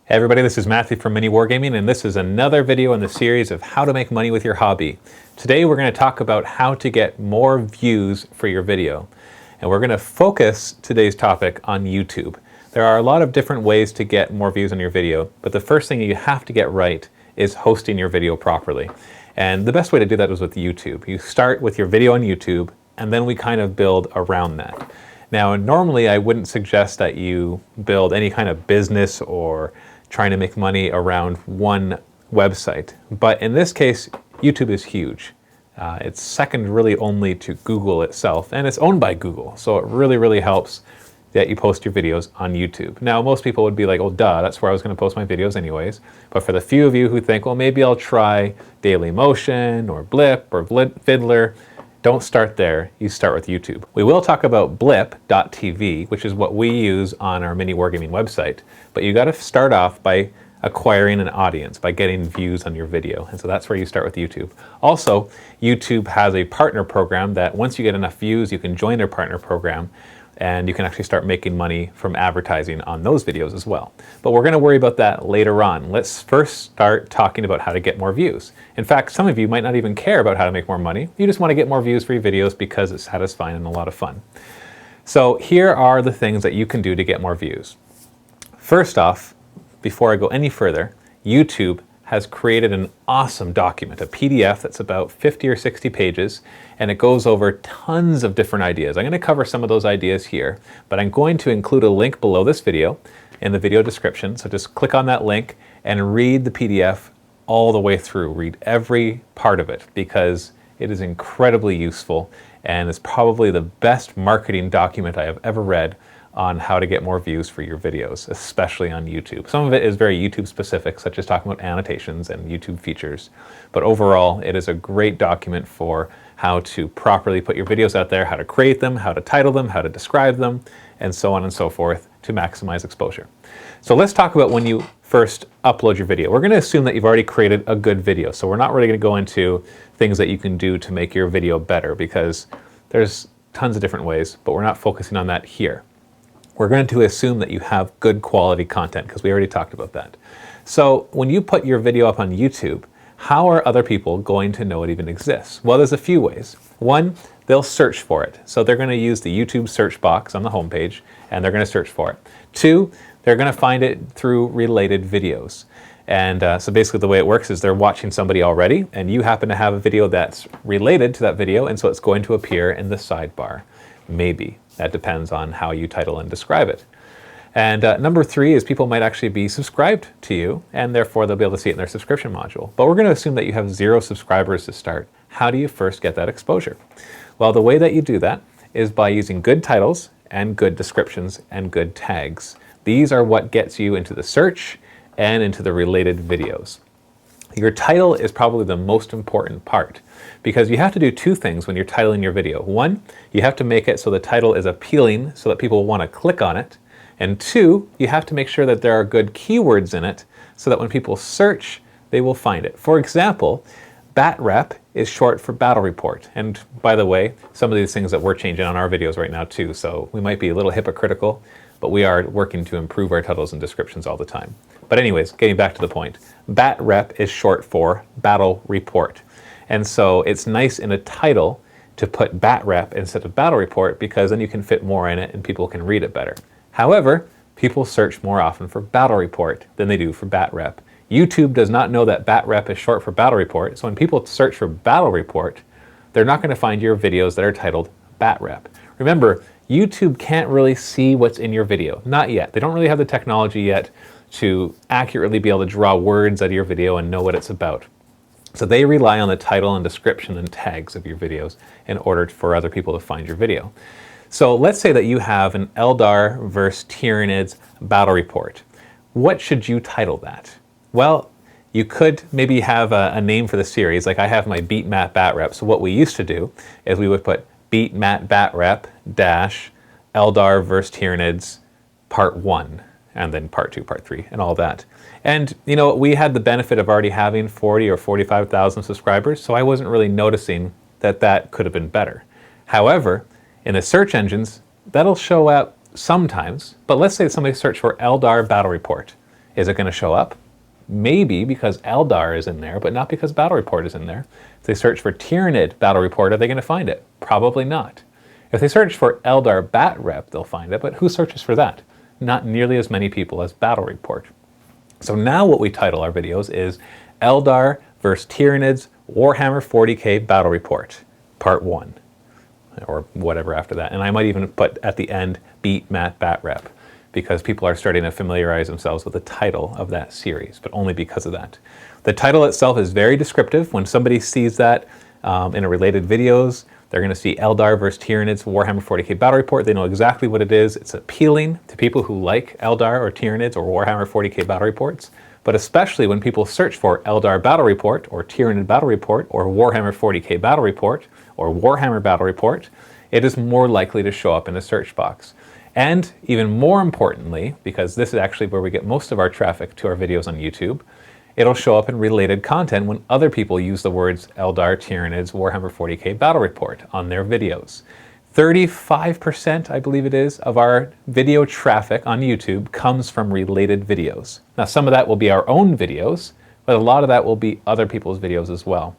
Hey everybody, this is Matthew from MiniWarGaming, and this is another video in the series of how to make money with your hobby. Today we're going to talk about how to get more views for your video. And we're going to focus today's topic on YouTube. There are a lot of different ways to get more views on your video, but the first thing you have to get right is hosting your video properly. And the best way to do that is with YouTube. You start with your video on YouTube, and then we kind of build around that. Now, normally I wouldn't suggest that you build any kind of business or trying to make money around one website. But in this case, YouTube is huge. It's second really only to Google itself, and it's owned by Google. So it really helps that you post your videos on YouTube. Now, most people would be like, oh, duh, that's where I was going to post my videos anyways. But for the few of you who think, well, maybe I'll try Dailymotion or Blip or Fiddler, don't start there, you start with YouTube. We will talk about blip.tv, which is what we use on our MiniWarGaming website, but you gotta start off by acquiring an audience, by getting views on your video, and so that's where you start with YouTube. Also, YouTube has a partner program that once you get enough views, you can join their partner program, and you can actually start making money from advertising on those videos as well. But we're gonna worry about that later on. Let's first start talking about how to get more views. In fact, some of you might not even care about how to make more money. You just wanna get more views for your videos because it's satisfying and a lot of fun. So here are the things that you can do to get more views. First off, before I go any further, YouTube has created an awesome document, a PDF that's about 50 or 60 pages, and it goes over tons of different ideas. I'm going to cover some of those ideas here, but I'm going to include a link below this video in the video description, so just click on that link and read the PDF all the way through. Read every part of it because it is incredibly useful and is probably the best marketing document I have ever read on how to get more views for your videos, especially on YouTube. Some of it is very YouTube specific, such as talking about annotations and YouTube features. But overall, it is a great document for how to properly put your videos out there, how to create them, how to title them, how to describe them, and so on and so forth to maximize exposure. So let's talk about when you first upload your video. We're going to assume that you've already created a good video. So we're not really going to go into things that you can do to make your video better because there's tons of different ways, but we're not focusing on that here. We're going to assume that you have good quality content because we already talked about that. So when you put your video up on YouTube, how are other people going to know it even exists? Well, there's a few ways. One, they'll search for it. So they're going to use the YouTube search box on the homepage and they're going to search for it. Two, they're going to find it through related videos. And so basically the way it works is they're watching somebody already and you happen to have a video that's related to that video, and so it's going to appear in the sidebar. Maybe. That depends on how you title and describe it. And number three is people might actually be subscribed to you, and therefore they'll be able to see it in their subscription module. But we're going to assume that you have 0 subscribers to start. How do you first get that exposure? Well, the way that you do that is by using good titles and good descriptions and good tags. These are what gets you into the search and into the related videos. Your title is probably the most important part because you have to do two things when you're titling your video. One, you have to make it so the title is appealing so that people want to click on it. And two, you have to make sure that there are good keywords in it so that when people search, they will find it. For example, BATREP is short for battle report. And by the way, some of these things that we're changing on our videos right now too, so we might be a little hypocritical, but we are working to improve our titles and descriptions all the time. But anyways, getting back to the point, BATREP is short for battle report. And so it's nice in a title to put BATREP instead of battle report because then you can fit more in it and people can read it better. However, people search more often for battle report than they do for BATREP. YouTube does not know that BATREP is short for battle report, so when people search for battle report, they're not going to find your videos that are titled BATREP. Remember, YouTube can't really see what's in your video. Not yet. They don't really have the technology yet to accurately be able to draw words out of your video and know what it's about. So they rely on the title and description and tags of your videos in order for other people to find your video. So let's say that you have an Eldar versus Tyranids battle report. What should you title that? Well, you could maybe have a name for the series. Like I have my Beat Matt BATREP. So what we used to do is we would put Beat Matt BATREP dash Eldar versus Tyranids part 1. And then part 2, part 3, and all that. And you know, we had the benefit of already having 40 or 45,000 subscribers, so I wasn't really noticing that that could have been better. However, in the search engines, that'll show up sometimes, but let's say somebody searched for Eldar Battle Report. Is it going to show up? Maybe because Eldar is in there, but not because Battle Report is in there. If they search for Tyranid Battle Report, are they going to find it? Probably not. If they search for Eldar Bat Rep, they'll find it, but who searches for that? Not nearly as many people as Battle Report. So now what we title our videos is Eldar vs. Tyranids Warhammer 40k Battle Report, Part 1, or whatever after that. And I might even put at the end, Beat Matt Bat Rep, because people are starting to familiarize themselves with the title of that series, but only because of that. The title itself is very descriptive. When somebody sees that in a related videos, they're going to see Eldar vs. Tyranids Warhammer 40k Battle Report. They know exactly what it is. It's appealing to people who like Eldar or Tyranids or Warhammer 40k Battle Reports, but especially when people search for Eldar Battle Report or Tyranid Battle Report or Warhammer 40k Battle Report or Warhammer Battle Report, it is more likely to show up in a search box. And even more importantly, because this is actually where we get most of our traffic to our videos on YouTube, it'll show up in related content when other people use the words Eldar, Tyranids, Warhammer 40k Battle Report on their videos. 35%, I believe it is, of our video traffic on YouTube comes from related videos. Now, some of that will be our own videos, but a lot of that will be other people's videos as well.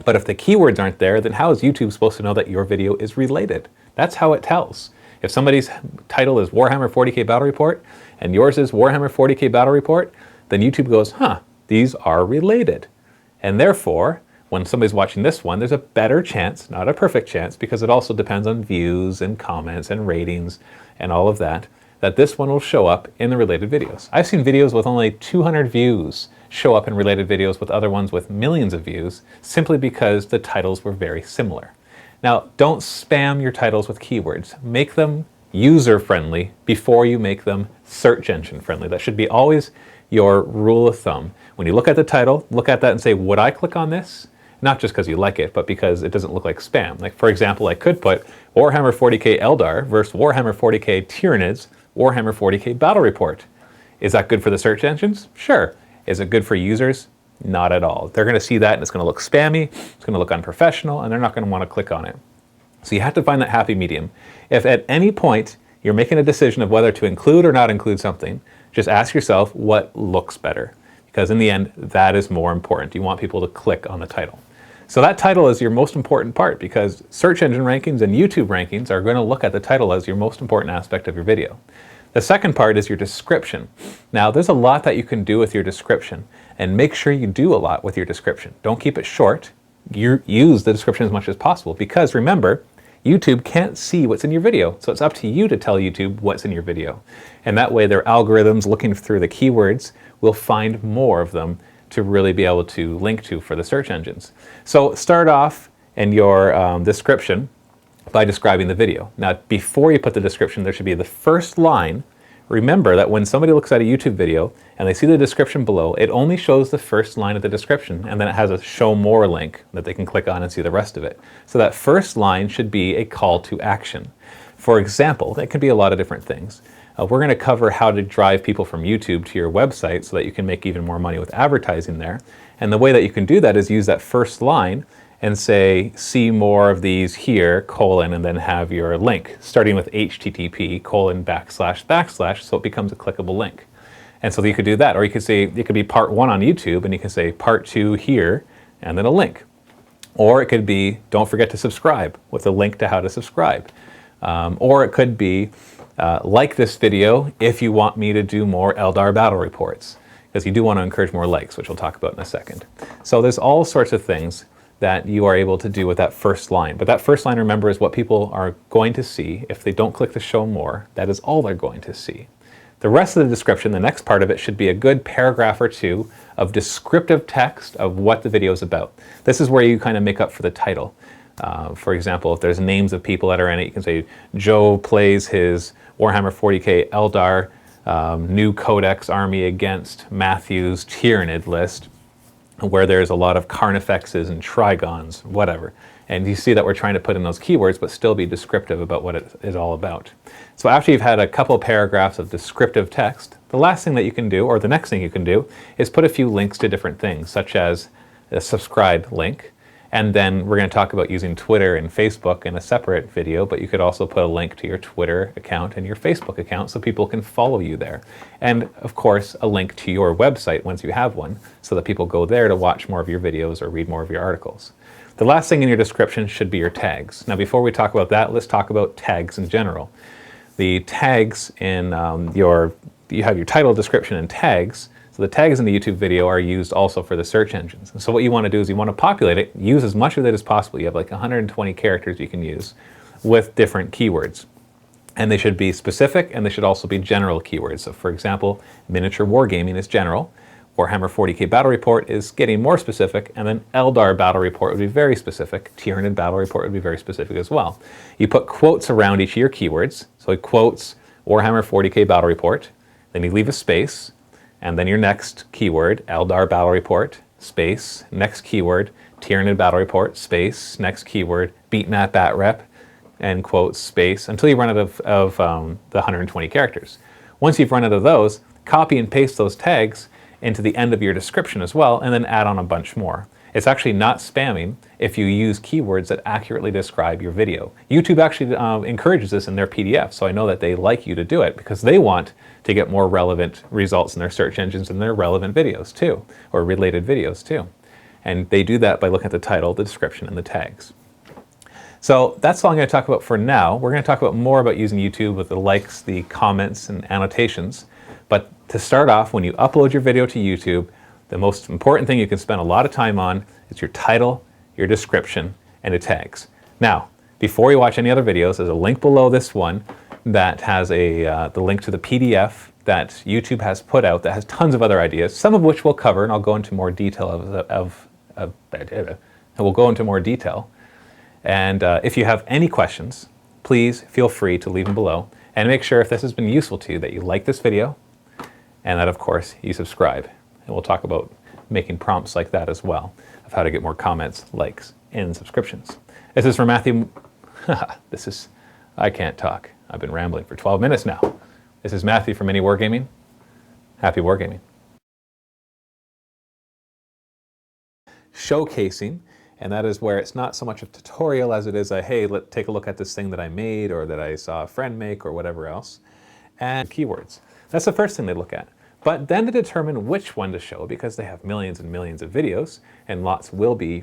But if the keywords aren't there, then how is YouTube supposed to know that your video is related? That's how it tells. If somebody's title is Warhammer 40k Battle Report and yours is Warhammer 40k Battle Report, then YouTube goes, huh, these are related. And therefore, when somebody's watching this one, there's a better chance, not a perfect chance, because it also depends on views and comments and ratings and all of that, that this one will show up in the related videos. I've seen videos with only 200 views show up in related videos with other ones with millions of views, simply because the titles were very similar. Now, don't spam your titles with keywords. Make them user-friendly before you make them search engine-friendly. That should be always your rule of thumb. When you look at the title, look at that and say, would I click on this? Not just because you like it, but because it doesn't look like spam. Like, for example, I could put Warhammer 40k Eldar versus Warhammer 40k Tyranids, Warhammer 40k Battle Report. Is that good for the search engines? Sure. Is it good for users? Not at all. They're going to see that and it's going to look spammy, it's going to look unprofessional, and they're not going to want to click on it. So you have to find that happy medium. If at any point you're making a decision of whether to include or not include something, just ask yourself what looks better. Because in the end, that is more important. You want people to click on the title. So that title is your most important part, because search engine rankings and YouTube rankings are going to look at the title as your most important aspect of your video. The second part is your description. Now, there's a lot that you can do with your description, and make sure you do a lot with your description. Don't keep it short. Use the description as much as possible, because remember, YouTube can't see what's in your video, so it's up to you to tell YouTube what's in your video. And that way, their algorithms looking through the keywords will find more of them to really be able to link to for the search engines. So start off in your description by describing the video. Now, before you put the description, there should be the first line. Remember that when somebody looks at a YouTube video and they see the description below, it only shows the first line of the description, and then it has a show more link that they can click on and see the rest of it. So that first line should be a call to action. For example, that could be a lot of different things. We're going to cover how to drive people from YouTube to your website so that you can make even more money with advertising there. And the way that you can do that is use that first line and say, see more of these here, colon, and then have your link, starting with HTTP, colon, // so it becomes a clickable link. And so you could do that. Or you could say, it could be part 1 on YouTube, and you can say part 2 here, and then a link. Or it could be, don't forget to subscribe, with a link to how to subscribe. Or it could be, like this video if you want me to do more Eldar battle reports, because you do want to encourage more likes, which we'll talk about in a second. So there's all sorts of things that you are able to do with that first line. But that first line, remember, is what people are going to see. If they don't click the show more, that is all they're going to see. The rest of the description, the next part of it, should be a good paragraph or two of descriptive text of what the video is about. This is where you kind of make up for the title. For example, if there's names of people that are in it, you can say, Joe plays his Warhammer 40k Eldar new Codex army against Matthew's Tyranid list, where there's a lot of Carnifexes and Trigons, whatever. And you see that we're trying to put in those keywords, but still be descriptive about what it is all about. So after you've had a couple paragraphs of descriptive text, the last thing that you can do, or the next thing you can do, is put a few links to different things, such as a subscribe link, And then we're going to talk about using Twitter and Facebook in a separate video, but you could also put a link to your Twitter account and your Facebook account so people can follow you there. And of course, a link to your website once you have one, so that people go there to watch more of your videos or read more of your articles. The last thing in your description should be your tags. Now, before we talk about that, let's talk about tags in general. The tags in you have your title, description, and tags. So the tags in the YouTube video are used also for the search engines. And so what you want to do is you want to populate it, use as much of it as possible. You have like 120 characters you can use with different keywords. And they should be specific, and they should also be general keywords. So for example, miniature wargaming is general, Warhammer 40k Battle Report is getting more specific, and then Eldar Battle Report would be very specific. Tyranid Battle Report would be very specific as well. You put quotes around each of your keywords. So it quotes Warhammer 40k Battle Report, then you leave a space, and then your next keyword, Eldar Battle Report, space, next keyword, Tyranid Battle Report, space, next keyword, Beaten at Bat Rep, and quotes, space, until you run out of the 120 characters. Once you've run out of those, copy and paste those tags into the end of your description as well, and then add on a bunch more. It's actually not spamming if you use keywords that accurately describe your video. YouTube actually encourages this in their PDF, so I know that they like you to do it because they want to get more relevant results in their search engines and their relevant videos too, or related videos too. And they do that by looking at the title, the description, and the tags. So that's all I'm going to talk about for now. We're going to talk about more about using YouTube with the likes, the comments, and annotations. But to start off, when you upload your video to YouTube, the most important thing you can spend a lot of time on is your title, your description, and the tags. Now, before you watch any other videos, there's a link below this one that has the link to the PDF that YouTube has put out that has tons of other ideas, some of which we'll cover, and I'll go into more detail we'll go into more detail. And if you have any questions, please feel free to leave them below. And make sure if this has been useful to you that you like this video, and that, of course, you subscribe. And we'll talk about making prompts like that as well, of how to get more comments, likes, and subscriptions. This is from Matthew. I can't talk. I've been rambling for 12 minutes now. This is Matthew from MiniWarGaming. Happy wargaming. Showcasing, and that is where it's not so much a tutorial as it is a, hey, let's take a look at this thing that I made or that I saw a friend make or whatever else. And keywords. That's the first thing they look at. But then to determine which one to show, because they have millions and millions of videos, and lots will be